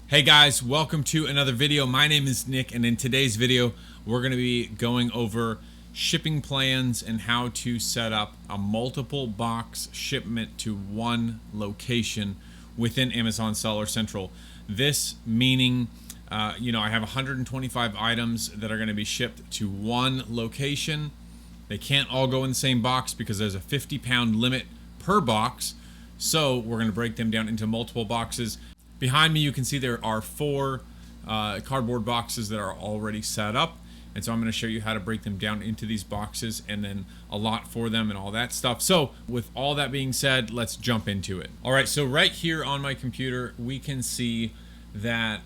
Hey guys, welcome to another video. My name is Nick, and in today's video we're going to be going over shipping plans and how to set up a multiple box shipment to one location within Amazon Seller Central. This meaning I have 125 items that are going to be shipped to one location. They can't all go in the same box because there's a 50-pound limit per box, so we're going to break them down into multiple boxes. Behind me you can see there are four cardboard boxes that are already set up, and so I'm going to show you how to break them down into these boxes and then allot for them and all that stuff. So with all that being said, let's jump into it. Alright, so right here on my computer we can see that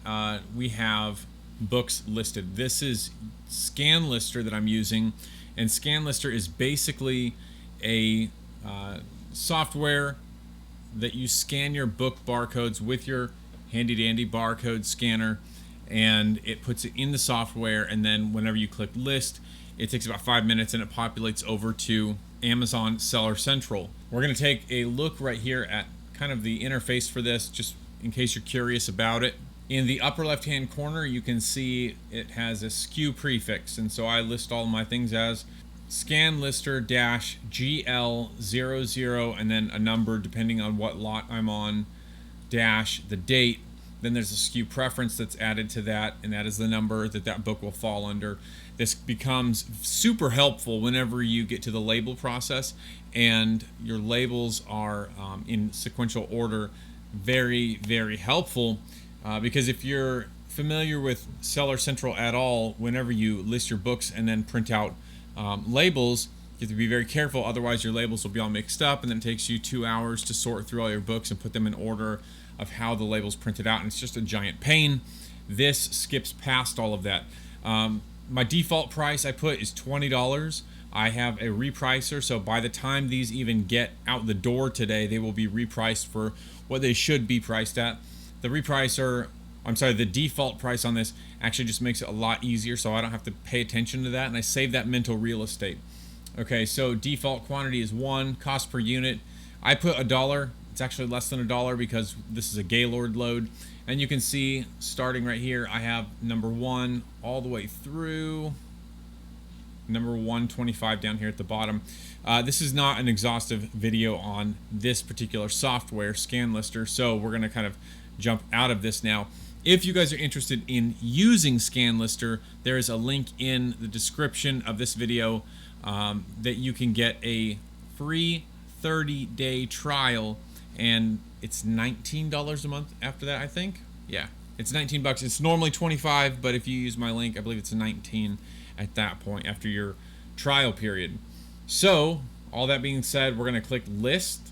we have books listed. This is ScanLister that I'm using, and ScanLister is basically a software that you scan your book barcodes with your handy dandy barcode scanner, and it puts it in the software, and then whenever you click list, it takes about 5 minutes and it populates over to Amazon Seller Central. We're going to take a look right here at kind of the interface for this, just in case you're curious about it. In the upper left hand corner you can see it has a SKU prefix, and so I list all my things as ScanLister-GL00 and then a number depending on what lot I'm on, dash the date. Then there's a SKU preference that's added to that, and that is the number that book will fall under. This becomes super helpful whenever you get to the label process and your labels are in sequential order. Very, very helpful because if you're familiar with Seller Central at all, whenever you list your books and then print out labels, you have to be very careful, otherwise your labels will be all mixed up, and then it takes you 2 hours to sort through all your books and put them in order of how the labels printed out, and it's just a giant pain. This skips past all of that. My default price I put is $20. I have a repricer, so by the time these even get out the door today, they will be repriced for what they should be priced at. The default price on this actually just makes it a lot easier, so I don't have to pay attention to that, and I save that mental real estate. Okay, so default quantity is 1, cost per unit. I put $1. It's actually less than $1 because this is a Gaylord load. And you can see, starting right here, I have number 1 all the way through number 125 down here at the bottom. This is not an exhaustive video on this particular software, ScanLister, so we're going to kind of jump out of this now. If you guys are interested in using ScanLister, there is a link in the description of this video that you can get a free 30-day trial, and it's $19 a month after that, I think. Yeah, it's 19 bucks. It's normally 25, but if you use my link, I believe it's 19 at that point after your trial period. So all that being said, we're going to click list,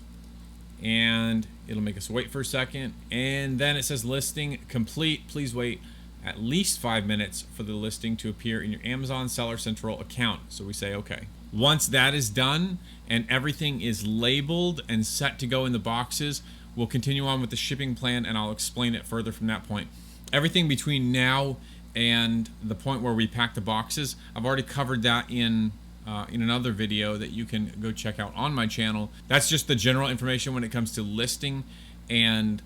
and it'll make us wait for a second, and then it says listing complete. Please wait at least 5 minutes for the listing to appear in your Amazon Seller Central account. So we say okay. Once that is done and everything is labeled and set to go in the boxes, we'll continue on with the shipping plan, and I'll explain it further from that point. Everything between now and the point where we pack the boxes, I've already covered that in another video that you can go check out on my channel. That's just the general information when it comes to listing and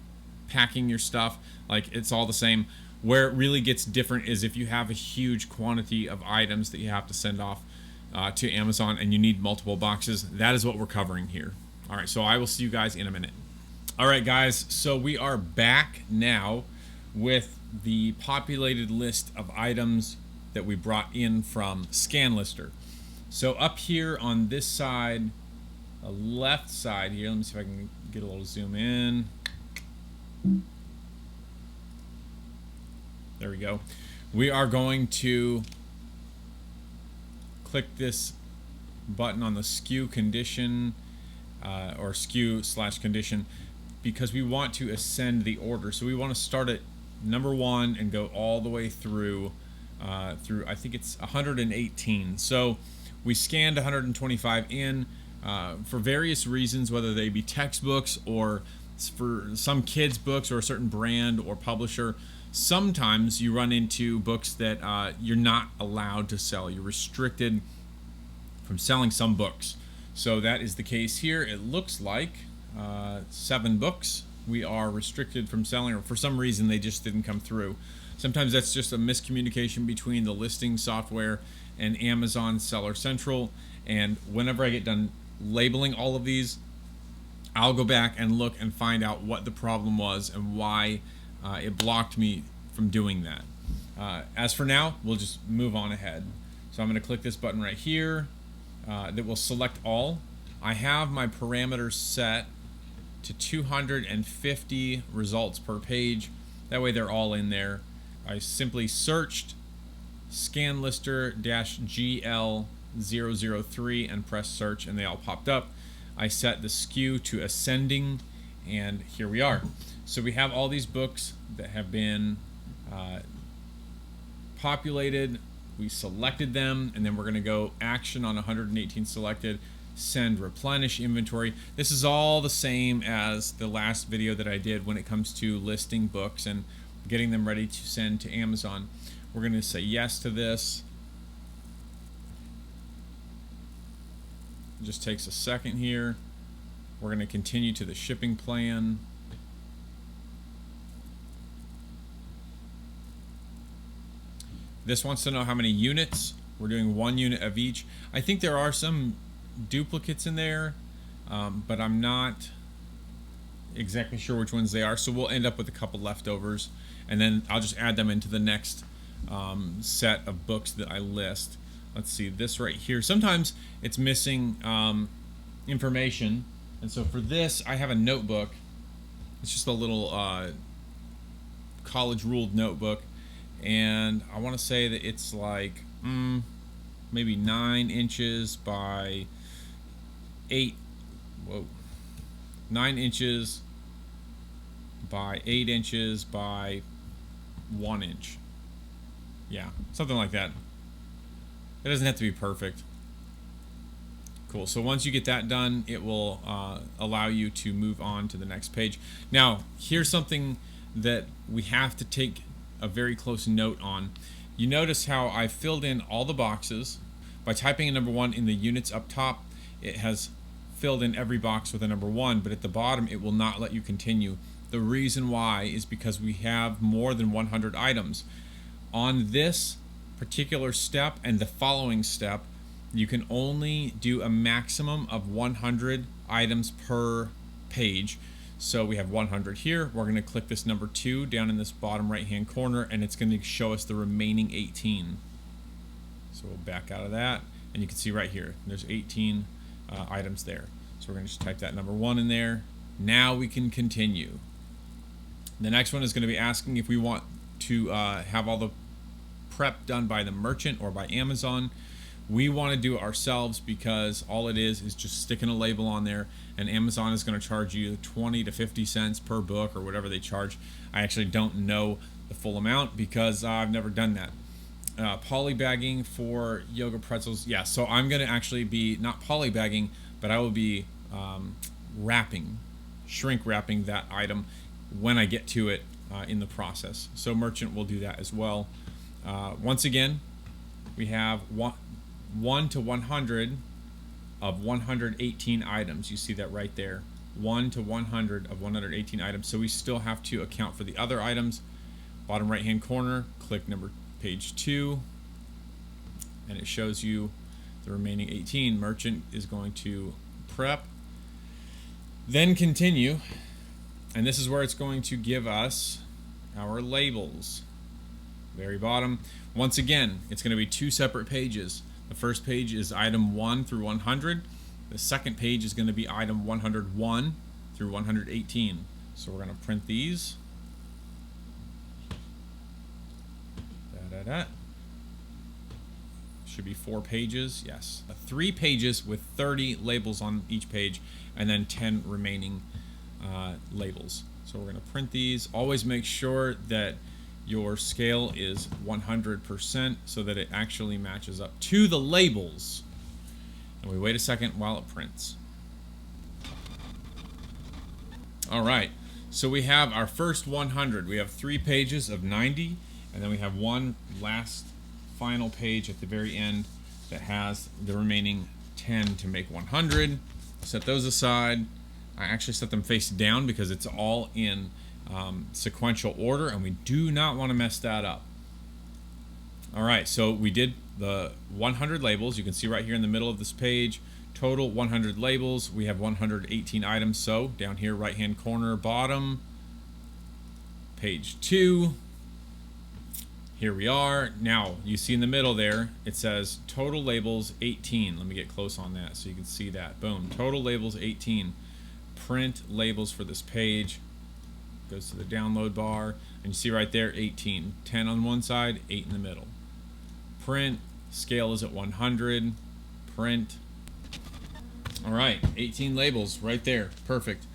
packing your stuff. Like, it's all the same. Where it really gets different is if you have a huge quantity of items that you have to send off to Amazon and you need multiple boxes. That is what we're covering here. Alright, so I will see you guys in a minute. Alright guys, so we are back now with the populated list of items that we brought in from ScanLister. So up here on this side, the left side here, let me see if I can get a little zoom in. There we go. We are going to click this button on the SKU condition or SKU/condition because we want to ascend the order. So we want to start at number 1 and go all the way through I think it's 118. So we scanned 125 in for various reasons, whether they be textbooks or for some kids' books or a certain brand or publisher. Sometimes you run into books that you're not allowed to sell. You're restricted from selling some books. So that is the case here. It looks like 7 books. we are restricted from selling, or for some reason they just didn't come through. Sometimes that's just a miscommunication between the listing software and Amazon Seller Central. And whenever I get done labeling all of these, I'll go back and look and find out what the problem was and why it blocked me from doing that. As for now, we'll just move on ahead. So I'm going to click this button right here that will select all. I have my parameters set to 250 results per page. That way they're all in there. I simply searched scanlister-GL003 and pressed search, and they all popped up. I set the SKU to ascending, and here we are. So we have all these books that have been populated. We selected them, and then we're going to go action on 118 selected, send replenish inventory. This is all the same as the last video that I did when it comes to listing books and getting them ready to send to Amazon. We're going to say yes to this. It just takes a second here. We're going to continue to the shipping plan. This wants to know how many units. We're doing 1 unit of each. I think there are some duplicates in there, but I'm not exactly sure which ones they are, so we'll end up with a couple leftovers, and then I'll just add them into the next set of books that I list. Let's see, this right here, sometimes it's missing information, and so for this I have a notebook. It's just a little college ruled notebook, and I want to say that it's like maybe 9 inches by 9 inches by 8 inches by 1 inch. Yeah, something like that. It doesn't have to be perfect. Cool. So once you get that done, it will allow you to move on to the next page. Now, here's something that we have to take a very close note on. You notice how I filled in all the boxes. By typing a number 1 in the units up top, it has filled in every box with a number 1, but at the bottom it will not let you continue. The reason why is because we have more than 100 items. On this particular step and the following step, you can only do a maximum of 100 items per page. So we have 100 here. We're going to click this number 2 down in this bottom right hand corner, and it's going to show us the remaining 18. So we'll back out of that, and you can see right here there's 18 items there. So we're going to just type that number 1 in there. Now we can continue. The next one is going to be asking if we want to have all the prep done by the merchant or by Amazon. We want to do it ourselves because all it is just sticking a label on there, and Amazon is going to charge you 20 to 50 cents per book or whatever they charge. I actually don't know the full amount because I've never done that. Polybagging for yoga pretzels. Yeah, so I'm going to actually be not polybagging, but I will be shrink wrapping that item when I get to it in the process. So merchant will do that as well. Once again, we have 1 to 100 of 118 items. You see that right there. 1 to 100 of 118 items. So we still have to account for the other items. Bottom right hand corner, click page 2, and it shows you the remaining 18. Merchant is going to prep, then continue, and this is where it's going to give us our labels. Very bottom. Once again, it's going to be 2 separate pages. The first page is item 1 through 100. The second page is going to be item 101 through 118. So we're going to print these. Should be 4 pages. Yes, 3 pages with 30 labels on each page, and then 10 remaining labels. So we're going to print these. Always make sure that your scale is 100% so that it actually matches up to the labels. And we wait a second while it prints. All right, so we have our first 100. We have 3 pages of 90, and then we have one last final page at the very end that has the remaining 10 to make 100. Set those aside. I actually set them face down because it's all in sequential order, and we do not want to mess that up. All right, so we did the 100 labels. You can see right here in the middle of this page, total 100 labels. We have 118 items. So down here, right-hand corner, bottom, page 2. Here we are. Now, you see in the middle there, it says total labels 18. Let me get close on that so you can see that. Boom, total labels 18. Print labels for this page. Goes to the download bar, and you see right there 18. 10 on one side, 8 in the middle. Print, scale is at 100. Print. All right, 18 labels right there. Perfect.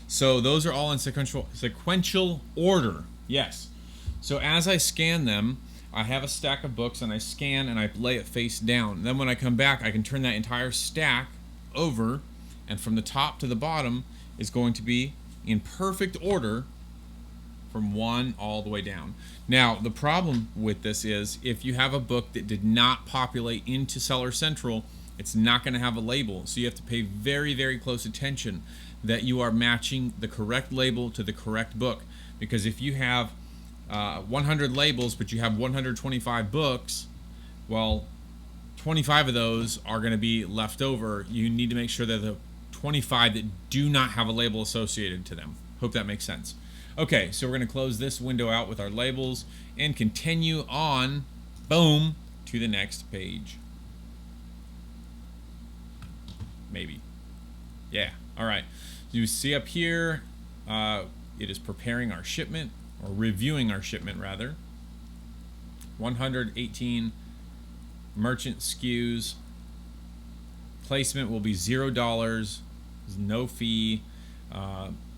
So those are all in sequential order. Yes. So as I scan them, I have a stack of books, and I scan and I lay it face down. Then when I come back, I can turn that entire stack over, and from the top to the bottom is going to be in perfect order from 1 all the way down. Now, the problem with this is if you have a book that did not populate into Seller Central, it's not going to have a label. So you have to pay very, very close attention that you are matching the correct label to the correct book. Because if you have 100 labels, but you have 125 books, well, 25 of those are going to be left over. You need to make sure that the 25 that do not have a label associated to them. Hope that makes sense. Okay, so we're going to close this window out with our labels and continue on, boom, to the next page. Maybe. Yeah, all right. You see up here, it is preparing our shipment, or reviewing our shipment rather. 118 merchant SKUs. Placement will be $0, no fee.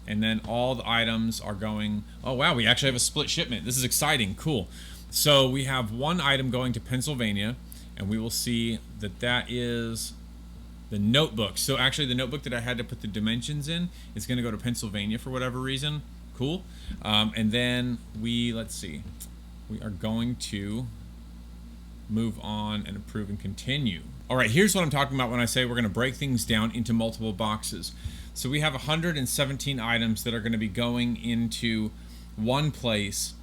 And then all the items are going, oh wow, we actually have a split shipment. This is exciting, cool. So we have one item going to Pennsylvania, and we will see that that is the notebook. So actually the notebook that I had to put the dimensions in is gonna go to Pennsylvania for whatever reason. Cool. And then let's see, we are going to move on and approve and continue. All right, here's what I'm talking about when I say we're gonna break things down into multiple boxes. So we have 117 items that are going to be going into one place,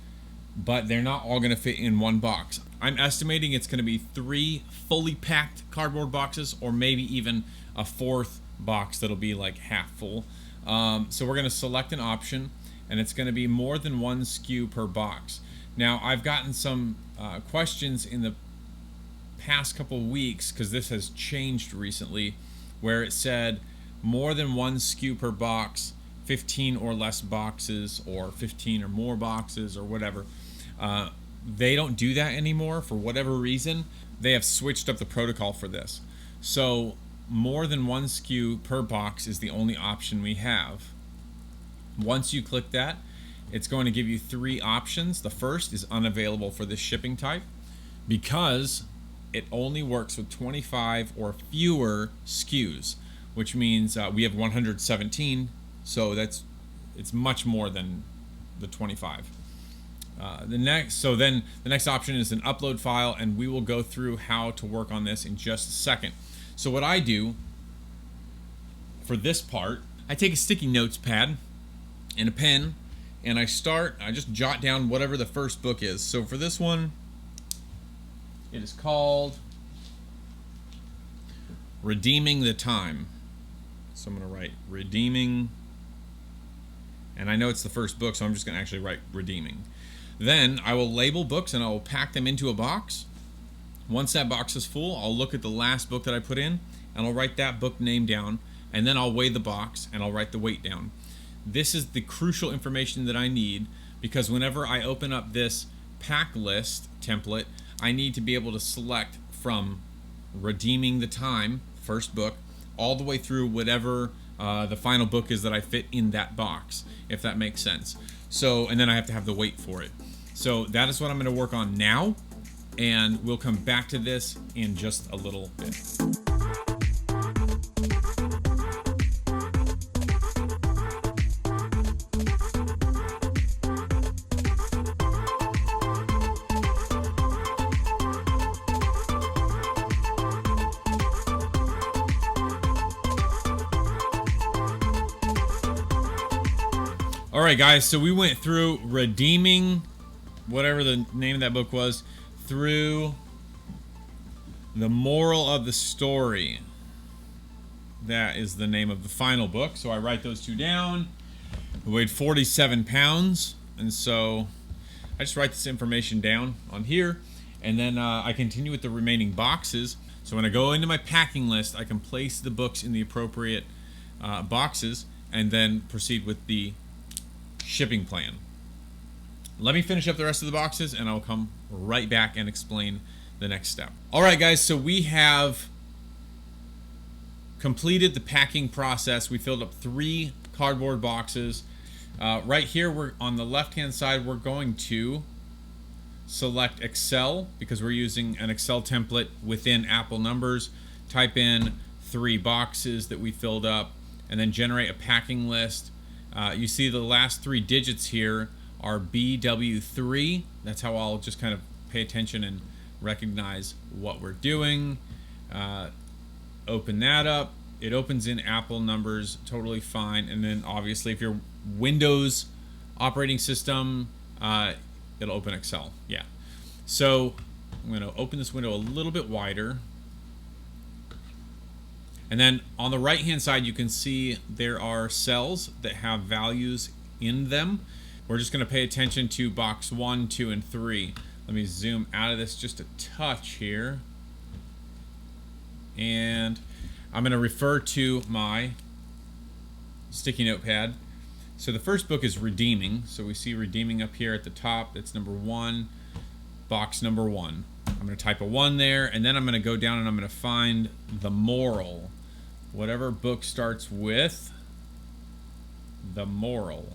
but they're not all going to fit in one box. I'm estimating it's going to be 3 fully packed cardboard boxes, or maybe even a 4th box that'll be like half full. So we're going to select an option, and it's going to be more than 1 SKU per box. Now, I've gotten some questions in the past couple weeks, because this has changed recently, where it said more than 1 SKU per box, 15 or less boxes, or 15 or more boxes, or whatever. They don't do that anymore for whatever reason. They have switched up the protocol for this. So more than 1 SKU per box is the only option we have. Once you click that, it's going to give you 3 options. The first is unavailable for this shipping type because it only works with 25 or fewer SKUs, which means we have 117, so it's much more than the 25. The next option is an upload file, and we will go through how to work on this in just a second. So what I do for this part, I take a sticky notes pad and a pen, and I just jot down whatever the first book is. So for this one, it is called Redeeming the Time. So I'm going to write Redeeming, and I know it's the first book, so I'm just going to actually write Redeeming. Then I will label books, and I will pack them into a box. Once that box is full, I'll look at the last book that I put in, and I'll write that book name down, and then I'll weigh the box, and I'll write the weight down. This is the crucial information that I need, because whenever I open up this pack list template, I need to be able to select from Redeeming the Time, first book, all the way through whatever the final book is that I fit in that box, if that makes sense. So, and then I have to have the weight for it. So that is what I'm going to work on now, and we'll come back to this in just a little bit. All right, guys, so we went through redeeming, whatever the name of that book was, through the moral of the story. That is the name of the final book. So I write those two down. It weighed 47 pounds. And so I just write this information down on here. And then I continue with the remaining boxes. So when I go into my packing list, I can place the books in the appropriate boxes and then proceed with the shipping plan. Let me finish up the rest of the boxes and I'll come right back and explain the next step. All right, guys, so we have completed the packing process. We filled up 3 cardboard boxes. Right here, we're on the left-hand side, we're going to select Excel because we're using an Excel template within Apple Numbers. Type in 3 boxes that we filled up and then generate a packing list. You see the last 3 digits here are BW3. That's how I'll just kind of pay attention and recognize what we're doing. Open that up. It opens in Apple Numbers, totally fine. And then obviously if you're Windows operating system, it'll open Excel. Yeah. So I'm going to open this window a little bit wider. And then on the right hand side, you can see there are cells that have values in them. We're just going to pay attention to box 1, 2, and 3. Let me zoom out of this just a touch here. And I'm going to refer to my sticky notepad. So the first book is Redeeming. So we see Redeeming up here at the top. That's number 1, box number 1. I'm going to type a 1 there, and then I'm going to go down and I'm going to find the moral. Whatever book starts with the moral.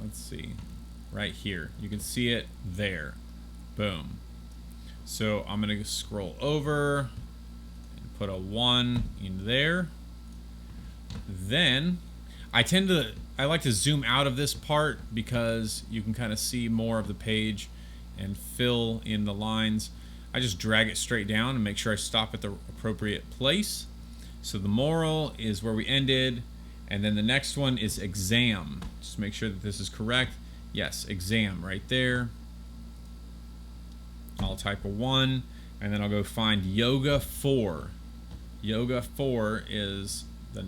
Let's see. Right here. You can see it there. Boom. So I'm going to scroll over and put a 1 in there. Then I like to zoom out of this part because you can kind of see more of the page and fill in the lines. I just drag it straight down and make sure I stop at the appropriate place. So the moral is where we ended, and then the next one is exam. Just make sure that this is correct. Yes, exam right there. I'll type a 1, and then I'll go find Yoga 4. Yoga 4 is the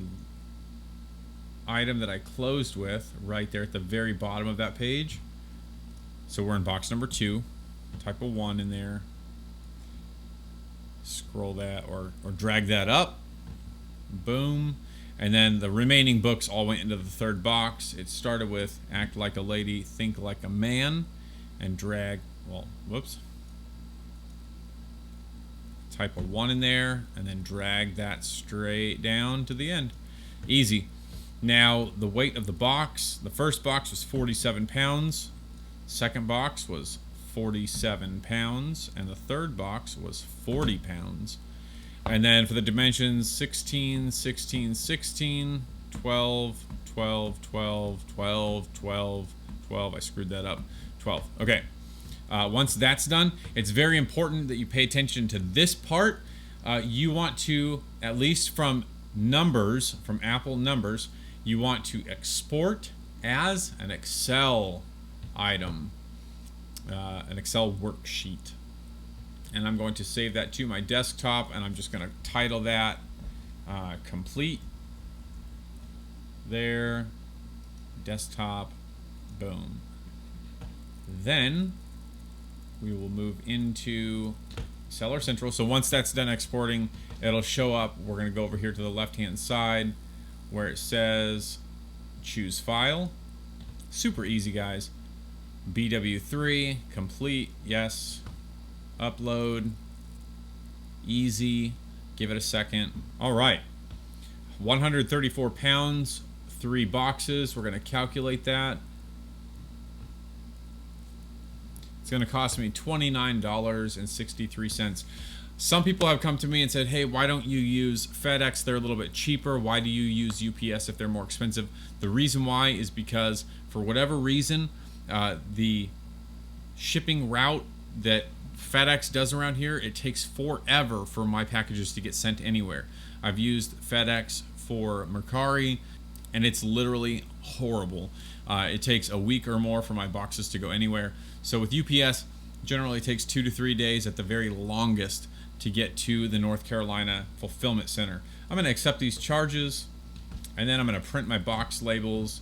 item that I closed with right there at the very bottom of that page. So we're in box number 2. Type a 1 in there. Scroll that or drag that up. Boom. And then the remaining books all went into the third box. It started with Act Like a Lady, Think Like a Man, and drag, well, whoops. Type a 1 in there, and then drag that straight down to the end. Easy. Now, the weight of the box, the first box was 47 pounds. Second box was 47 pounds, and the third box was 40 pounds. And then for the dimensions, 16, 16, 16, 12, 12, 12, 12, 12, 12. I screwed that up. 12. Okay. Once that's done, it's very important that you pay attention to this part. You want to, at least from Numbers, from Apple Numbers, you want to export as an Excel item, an Excel worksheet. And I'm going to save that to my desktop, and I'm just going to title that complete. There, desktop, boom. Then we will move into Seller Central. So once that's done exporting, it'll show up. We're going to go over here to the left-hand side where it says choose file. Super easy, guys. BW3, complete, yes. Upload, easy. Give it a second. All right, 134 pounds, 3 boxes. We're going to calculate that. It's going to cost me $29.63. Some people have come to me and said, hey, why don't you use FedEx? They're a little bit cheaper. Why do you use UPS if they're more expensive? The reason why is because for whatever reason, the shipping route that FedEx does around here, it takes forever for my packages to get sent anywhere. I've used FedEx for Mercari, and it's literally horrible. It takes a week or more for my boxes to go anywhere. So with UPS, generally it takes 2 to 3 days at the very longest to get to the North Carolina fulfillment center. I'm going to accept these charges, and then I'm going to print my box labels.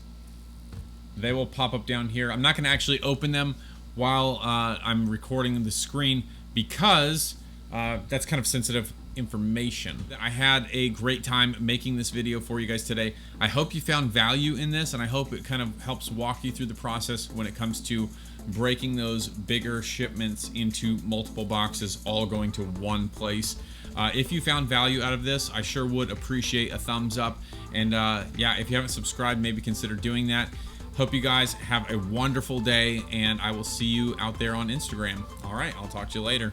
They will pop up down here. I'm not going to actually open them while I'm recording the screen because that's kind of sensitive information. I had a great time making this video for you guys today. I hope you found value in this, and I hope it kind of helps walk you through the process when it comes to breaking those bigger shipments into multiple boxes, all going to one place. If you found value out of this, I sure would appreciate a thumbs up. And yeah, if you haven't subscribed, maybe consider doing that. Hope you guys have a wonderful day, and I will see you out there on Instagram. All right, I'll talk to you later.